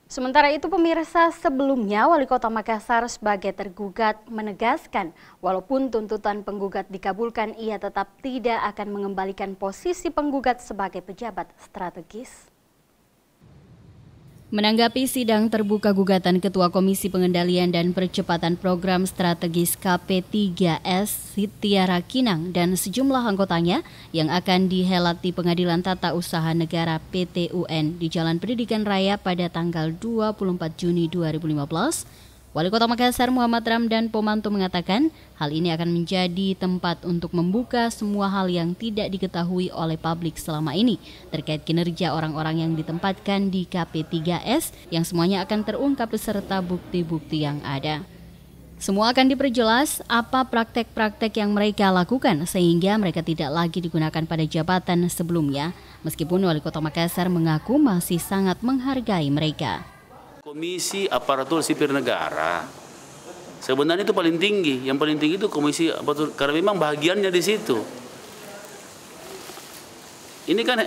Sementara itu pemirsa, sebelumnya Wali Kota Makassar sebagai tergugat menegaskan walaupun tuntutan penggugat dikabulkan, ia tetap tidak akan mengembalikan posisi penggugat sebagai pejabat strategis. Menanggapi sidang terbuka gugatan Ketua Komisi Pengendalian dan Percepatan Program Strategis KP3S Sitiara Kinang dan sejumlah anggotanya yang akan dihelat di Pengadilan Tata Usaha Negara PT-UN di Jalan Pendidikan Raya pada tanggal 24 Juni 2015, Wali Kota Makassar Muhammad Ramdan Pomanto mengatakan hal ini akan menjadi tempat untuk membuka semua hal yang tidak diketahui oleh publik selama ini terkait kinerja orang-orang yang ditempatkan di KP3S yang semuanya akan terungkap beserta bukti-bukti yang ada. Semua akan diperjelas apa praktek-praktek yang mereka lakukan sehingga mereka tidak lagi digunakan pada jabatan sebelumnya, meskipun Wali Kota Makassar mengaku masih sangat menghargai mereka. Komisi Aparatur Sipil Negara sebenarnya itu paling tinggi. Yang paling tinggi itu Komisi Aparatur, karena memang bahagiannya di situ. Ini kan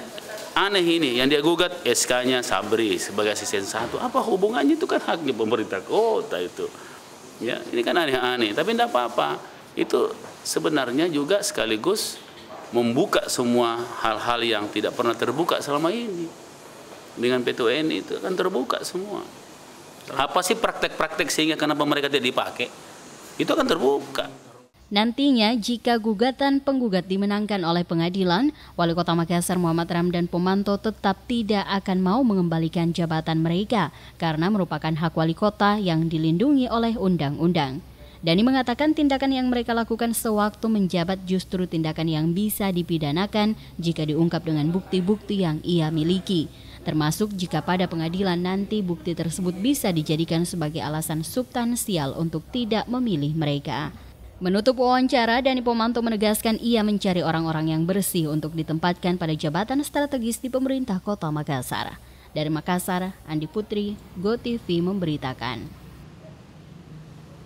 aneh ini, yang dia gugat SK-nya Sabri sebagai asisten 1. Apa hubungannya? Itu kan haknya pemerintah kota itu. Ya, ini kan aneh-aneh, tapi tidak apa-apa. Itu sebenarnya juga sekaligus membuka semua hal-hal yang tidak pernah terbuka selama ini. Dengan PT-UN itu kan terbuka semua. Apa sih praktek-praktek sehingga kenapa mereka tidak dipakai? Itu akan terbuka. Nantinya jika gugatan penggugat dimenangkan oleh pengadilan, Wali Kota Makassar Muhammad Ramdan Pomanto tetap tidak akan mau mengembalikan jabatan mereka karena merupakan hak wali kota yang dilindungi oleh undang-undang. Dani mengatakan tindakan yang mereka lakukan sewaktu menjabat justru tindakan yang bisa dipidanakan jika diungkap dengan bukti-bukti yang ia miliki. Termasuk jika pada pengadilan nanti bukti tersebut bisa dijadikan sebagai alasan substansial untuk tidak memilih mereka. Menutup wawancara, Dani Pomanto menegaskan ia mencari orang-orang yang bersih untuk ditempatkan pada jabatan strategis di pemerintah Kota Makassar. Dari Makassar, Andi Putri, GoTV memberitakan.